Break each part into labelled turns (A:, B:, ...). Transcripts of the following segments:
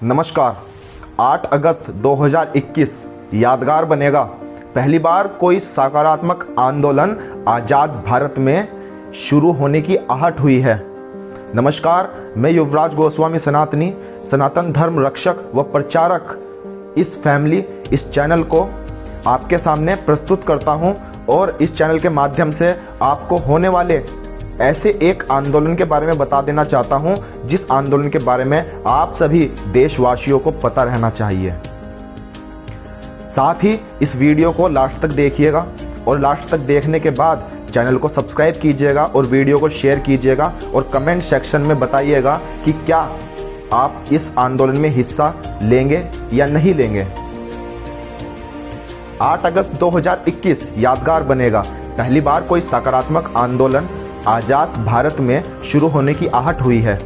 A: नमस्कार। 8 अगस्त 2021 यादगार बनेगा। पहली बार कोई सकारात्मक आंदोलन आज़ाद भारत में शुरू होने की आहट हुई है। नमस्कार, मैं युवराज गोस्वामी सनातनी, सनातन धर्म रक्षक व प्रचारक इस चैनल को आपके सामने प्रस्तुत करता हूं और इस चैनल के माध्यम से आपको होने वाले ऐसे एक आंदोलन के बारे में बता देना चाहता हूं जिस आंदोलन के बारे में आप सभी देशवासियों को पता रहना चाहिए। साथ ही इस वीडियो को लास्ट तक देखिएगा और लास्ट तक देखने के बाद चैनल को सब्सक्राइब कीजिएगा और वीडियो को शेयर कीजिएगा और कमेंट सेक्शन में बताइएगा कि क्या आप इस आंदोलन में हिस्सा लेंगे या नहीं लेंगे। 8 अगस्त 2021 यादगार बनेगा। पहली बार कोई सकारात्मक आंदोलन आज़ाद भारत में शुरू होने की आहट हुई है।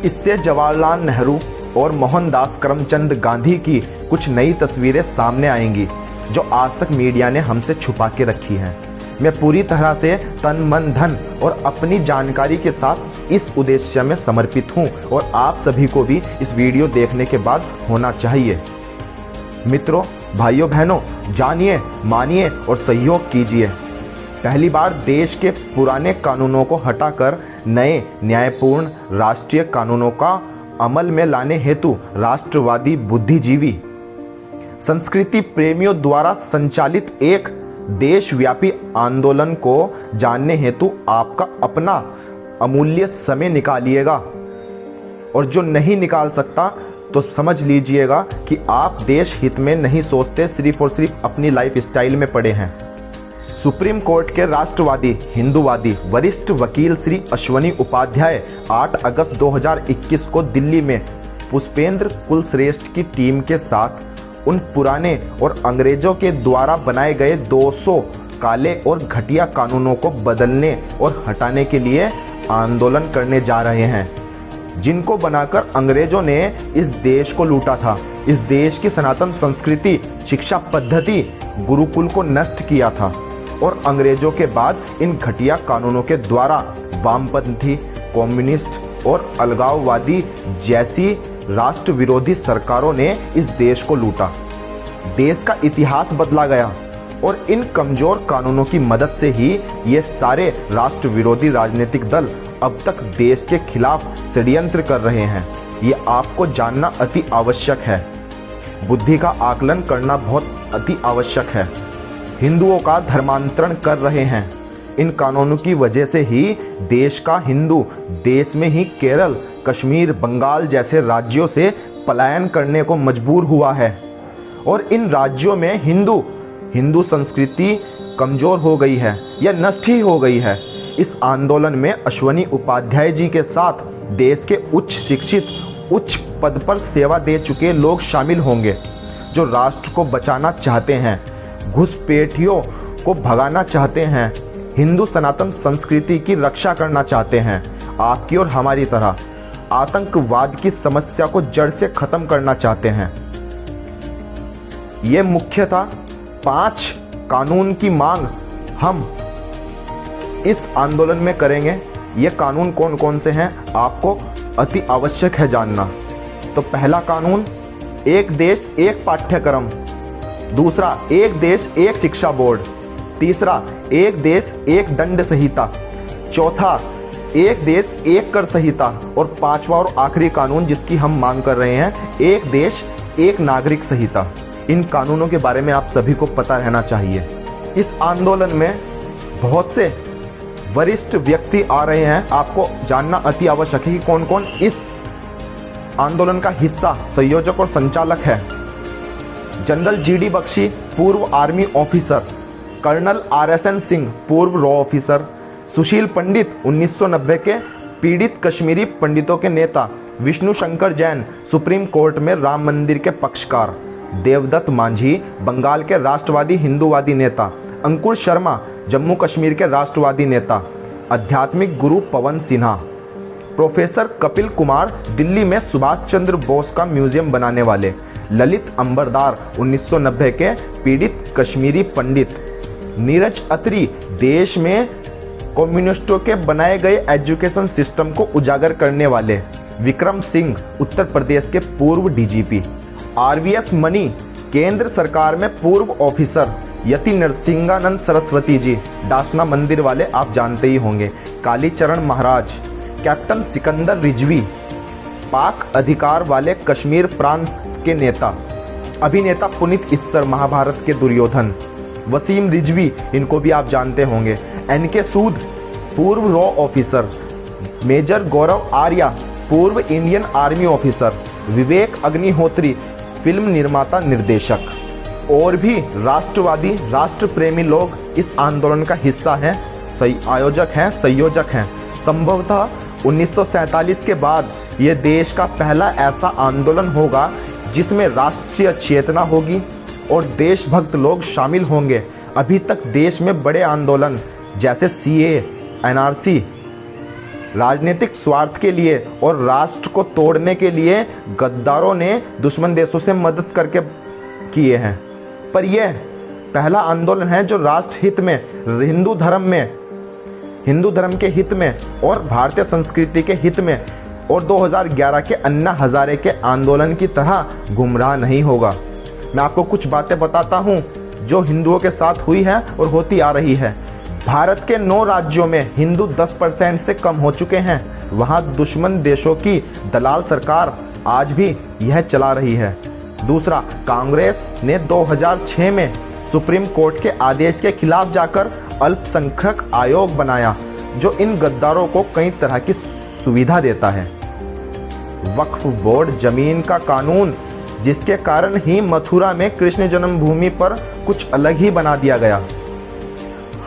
A: इससे जवाहरलाल नेहरू और मोहनदास करमचंद गांधी की कुछ नई तस्वीरें सामने आएंगी जो आज तक मीडिया ने हमसे छुपा के रखी हैं। मैं पूरी तरह से तन मन धन और अपनी जानकारी के साथ इस उद्देश्य में समर्पित हूं और आप सभी को भी इस वीडियो देखने के बाद होना चाहिए। मित्रों, भाइयों बहनों, जानिए, मानिए और सहयोग कीजिए। पहली बार देश के पुराने कानूनों को हटाकर नए न्यायपूर्ण राष्ट्रीय कानूनों का अमल में लाने हेतु राष्ट्रवादी बुद्धिजीवी संस्कृति प्रेमियों द्वारा संचालित एक देशव्यापी आंदोलन को जानने हेतु आपका अपना अमूल्य समय निकालिएगा और जो नहीं निकाल सकता तो समझ लीजिएगा कि आप देश हित में नहीं सोचते, सिर्फ और सिर्फ अपनी लाइफ स्टाइल में पड़े हैं। सुप्रीम कोर्ट के राष्ट्रवादी हिंदूवादी वरिष्ठ वकील श्री अश्वनी उपाध्याय 8 अगस्त 2021 को दिल्ली में पुष्पेंद्र कुलश्रेष्ठ की टीम के साथ उन पुराने और अंग्रेजों के द्वारा बनाए गए 200 काले और घटिया कानूनों को बदलने और हटाने के लिए आंदोलन करने जा रहे हैं, जिनको बनाकर अंग्रेजों ने इस देश को लूटा था। इस देश की सनातन संस्कृति, शिक्षा पद्धति, गुरुकुल को नष्ट किया था और अंग्रेजों के बाद इन घटिया कानूनों के द्वारा वामपंथी, कम्युनिस्ट और अलगाववादी जैसी राष्ट्र विरोधी सरकारों ने इस देश को लूटा। देश का इतिहास बदला गया और इन कमजोर कानूनों की मदद से ही ये सारे राष्ट्र विरोधी राजनीतिक दल अब तक देश के खिलाफ षड्यंत्र कर रहे हैं। ये आपको जानना अति आवश्यक है। बुद्धि का आकलन करना बहुत अति आवश्यक है। हिंदुओं का धर्मांतरण कर रहे हैं। इन कानूनों की वजह से ही देश का हिंदू देश में ही केरल, कश्मीर, बंगाल जैसे राज्यों से पलायन करने को मजबूर हुआ है और इन राज्यों में हिंदू संस्कृति कमजोर हो गई है या नष्ट ही हो गई है। इस आंदोलन में अश्वनी उपाध्याय जी के साथ देश के उच्च शिक्षित, उच्च पद पर सेवा दे चुके लोग शामिल होंगे जो राष्ट्र को बचाना चाहते हैं, घुसपैठियों को भगाना चाहते हैं, हिंदू सनातन संस्कृति की रक्षा करना चाहते हैं। आपकी और हमारी तरह आतंकवाद की समस्या को जड़ से खत्म करना चाहते हैं। ये मुख्यतः 5 कानून की मांग हम इस आंदोलन में करेंगे। ये कानून कौन कौन से हैं आपको अति आवश्यक है जानना। तो पहला कानून, एक देश एक पाठ्यक्रम। दूसरा, एक देश एक शिक्षा बोर्ड। तीसरा, एक देश एक दंड संहिता। चौथा, एक देश एक कर संहिता। और पांचवा और आखिरी कानून जिसकी हम मांग कर रहे हैं, एक देश एक नागरिक संहिता। इन कानूनों के बारे में आप सभी को पता रहना चाहिए। इस आंदोलन में बहुत से वरिष्ठ व्यक्ति आ रहे हैं। आपको जानना अति आवश्यक है कि कौन कौन इस आंदोलन का हिस्सा, संयोजक और संचालक है। जनरल जीडी बख्शी, पूर्व army officer. Colonel RSN Singh, पूर्व रॉ ऑफिसर। सुशील पंडित, 1990 के पीड़ित कश्मीरी पंडितों के नेता। विष्णु शंकर जैन, सुप्रीम कोर्ट में राम मंदिर के पक्षकार। देवदत्त मांझी, बंगाल के राष्ट्रवादी हिंदूवादी नेता। अंकुर शर्मा, जम्मू कश्मीर के राष्ट्रवादी नेता। आध्यात्मिक गुरु पवन सिन्हा। प्रोफेसर कपिल कुमार, दिल्ली में सुभाष चंद्र बोस का म्यूजियम बनाने वाले। ललित अंबरदार, 1990 के पीड़ित कश्मीरी पंडित। नीरज अत्री, देश में कम्युनिस्टों के बनाए गए एजुकेशन सिस्टम को उजागर करने वाले। विक्रम सिंह उत्तर प्रदेश के पूर्व डीजीपी, आरवीएस मनी केंद्र सरकार में पूर्व ऑफिसर, यति नरसिंहानंद सरस्वती जी डासना मंदिर वाले आप जानते ही होंगे, कालीचरण महाराज, कैप्टन सिकंदर रिजवी पाक अधिकार वाले कश्मीर प्रांत के नेता, अभिनेता पुनीत इस्सर महाभारत के दुर्योधन, वसीम रिजवी इनको भी आप जानते होंगे, एनके सूद पूर्व रॉ ऑफिसर, मेजर गौरव आर्या पूर्व Indian army officer, Vivek Agnihotri film निर्माता निर्देशक और भी राष्ट्रवादी राष्ट्र प्रेमी लोग इस आंदोलन का हिस्सा हैं, आयोजक हैं, संयोजक हैं। संभवतः 1947 के बाद ये देश का पहला ऐसा आंदोलन होगा जिसमें राष्ट्रीय चेतना होगी और देशभक्त लोग शामिल होंगे। अभी तक देश में बड़े आंदोलन जैसे सीए, एनआरसी राजनीतिक स्वार्थ के लिए और राष्ट्र को तोड़ने के लिए गद्दारों ने दुश्मन देशों से मदद करके किए हैं, पर यह पहला आंदोलन है जो राष्ट्र हित में, हिंदू धर्म के हित में और भारतीय संस्कृति के हित में और 2011 के अन्ना हजारे के आंदोलन की तरह गुमराह नहीं होगा। मैं आपको कुछ बातें बताता हूं जो हिंदुओं के साथ हुई है और होती आ रही है। भारत के 9 राज्यों में हिंदू 10% से कम हो चुके हैं। वहां दुश्मन देशों की दलाल सरकार आज भी यह चला रही है। दूसरा, कांग्रेस ने 2006 में सुप्रीम कोर्ट के आदेश के खिलाफ जाकर अल्पसंख्यक आयोग बनाया जो इन गद्दारों को कई तरह की सुविधा देता है। वक्फ बोर्ड जमीन का कानून, जिसके कारण ही मथुरा में कृष्ण जन्मभूमि पर कुछ अलग ही बना दिया गया।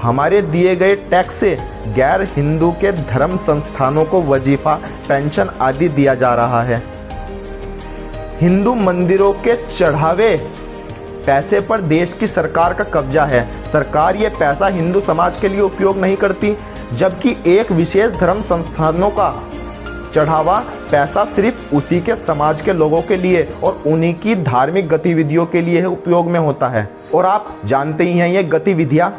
A: हमारे दिए गए टैक्स से गैर हिंदू के धर्म संस्थानों को वजीफा, पेंशन आदि दिया जा रहा है। हिंदू मंदिरों के चढ़ावे पैसे पर देश की सरकार का कब्जा है। सरकार ये पैसा हिंदू समाज के लिए उपयोग नहीं करती, जबकि एक विशेष धर्म संस्थानों का चढ़ावा पैसा सिर्फ उसी के समाज के लोगों के लिए और उन्हीं की धार्मिक गतिविधियों के लिए उपयोग में होता है। और आप जानते ही हैं ये गतिविधियां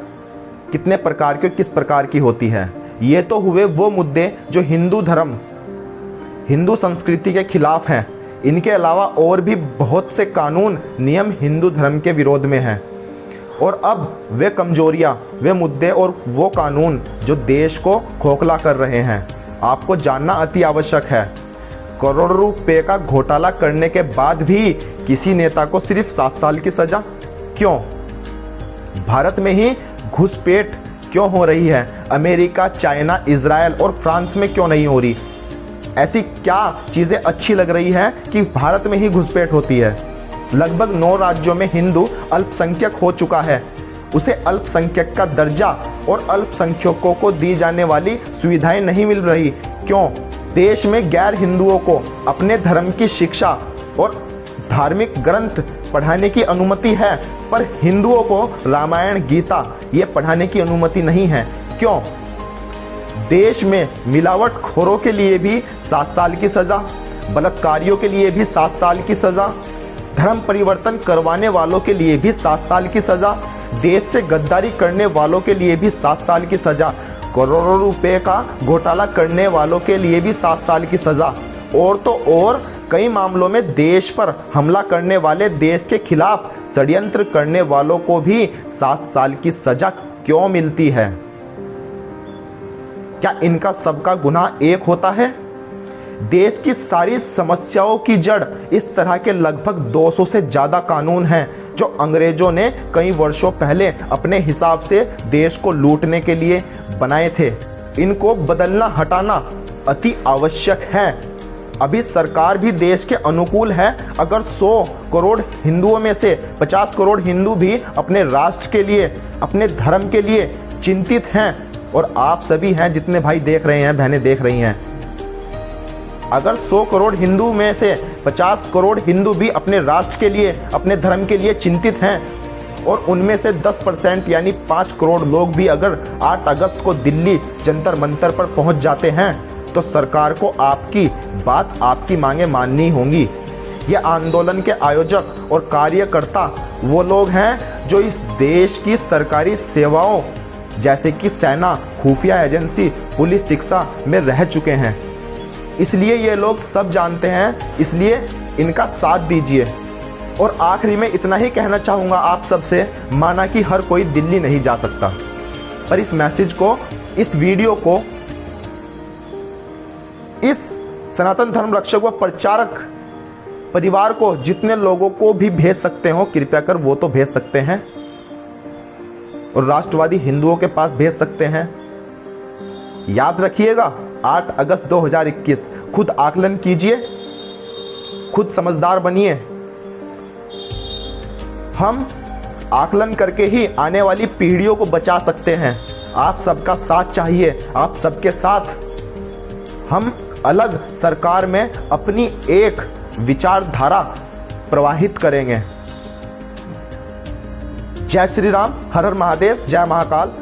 A: कितने प्रकार की और किस प्रकार की होती है। ये तो हुए वो मुद्दे जो हिंदू धर्म, हिंदू संस्कृति के खिलाफ हैं। इनके अलावा और भी बहुत से कानून, नियम हिंदू धर्म के विरोध में हैं। और अब वे कमजोरियां, वे मुद्दे और वो कानून जो देश को खोखला कर रहे हैं, आपको जानना अति आवश्यक है। करोड़ों रुपए का घोटाला करने के बाद भी किसी नेता को सिर्फ 7 साल की सजा क्यों? भारत में ही घुसपैठ क्यों हो रही है? अमेरिका, चाइना, इजराइल और फ्रांस में क्यों नहीं हो रही? ऐसी क्या चीजें अच्छी लग रही है कि भारत में ही घुसपैठ होती है? लगभग 9 राज्यों में हिंदू अल्पसंख्यक हो चुका है, उसे अल्पसंख्यक का दर्जा और अल्पसंख्यकों को दी जाने वाली सुविधाएं नहीं मिल रही। क्यों? देश में गैर हिंदुओं को अपने धर्म की शिक्षा और धार्मिक ग्रंथ पढ़ाने की अनुमति है, पर हिंदुओं को रामायण, गीता ये पढ़ाने की अनुमति नहीं है। क्यों? देश में मिलावटखोरों के लिए भी 7 साल की सजा, बलात्कारियों के लिए भी 7 साल की सजा, धर्म परिवर्तन करवाने वालों के लिए भी 7 साल की सजा, देश से गद्दारी करने वालों के लिए भी 7 साल की सजा, करोड़ों रुपए का घोटाला करने वालों के लिए भी 7 साल की सजा, और तो और कई मामलों में देश पर हमला करने वाले, देश के खिलाफ षड्यंत्र करने वालों को भी 7 साल की सजा क्यों मिलती है? क्या इनका सबका गुनाह एक होता है? देश की सारी समस्याओं की जड़ इस तरह के लगभग 200 से ज्यादा कानून हैं जो अंग्रेजों ने कई वर्षों पहले अपने हिसाब से देश को लूटने के लिए बनाए थे। इनको बदलना, हटाना अति आवश्यक है। अभी सरकार भी देश के अनुकूल है। अगर 100 करोड़ हिंदुओं में से 50 करोड़ हिंदू भी अपने राष्ट्र के लिए, अपने धर्म के लिए चिंतित हैं, और आप सभी हैं जितने भाई देख रहे हैं, बहनें देख रही हैं, अगर 100 करोड़ हिंदू में से 50 करोड़ हिंदू भी अपने राष्ट्र के लिए, अपने धर्म के लिए चिंतित हैं, और उनमें से 10% यानी 5 करोड़ लोग भी अगर 8 अगस्त को दिल्ली जंतर मंतर पर पहुंच जाते हैं, तो सरकार को आपकी बात, आपकी मांगे माननी होंगी। ये आंदोलन के आयोजक और कार्यकर्ता वो लोग हैं जो इस देश की सरकारी सेवाओं जैसे कि सेना, खुफिया एजेंसी, पुलिस, शिक्षा में रह चुके हैं। इसलिए ये लोग सब जानते हैं, इसलिए इनका साथ दीजिए। और आखिरी में इतना ही कहना चाहूँगा आप सबसे, माना कि हर कोई दिल्ली नहीं जा सकता, पर इस मैसेज को, इस वीडियो को, इस सनातन धर्म रक्षक व प्रचारक परिवार को जितने लोगों को भी भेज सकते हो, कृपया कर वो तो भेज सकते हैं, और राष्ट्रवादी हिंदुओं के पास भेज सकते हैं। याद रखिएगा 8 अगस्त 2021, खुद आकलन कीजिए, खुद समझदार बनिए। हम आकलन करके ही आने वाली पीढ़ियों को बचा सकते हैं। आप सबका साथ चाहिए, आप सबके साथ हम अलग सरकार में अपनी एक विचारधारा प्रवाहित करेंगे। जय श्री राम, हर हर महादेव, जय महाकाल।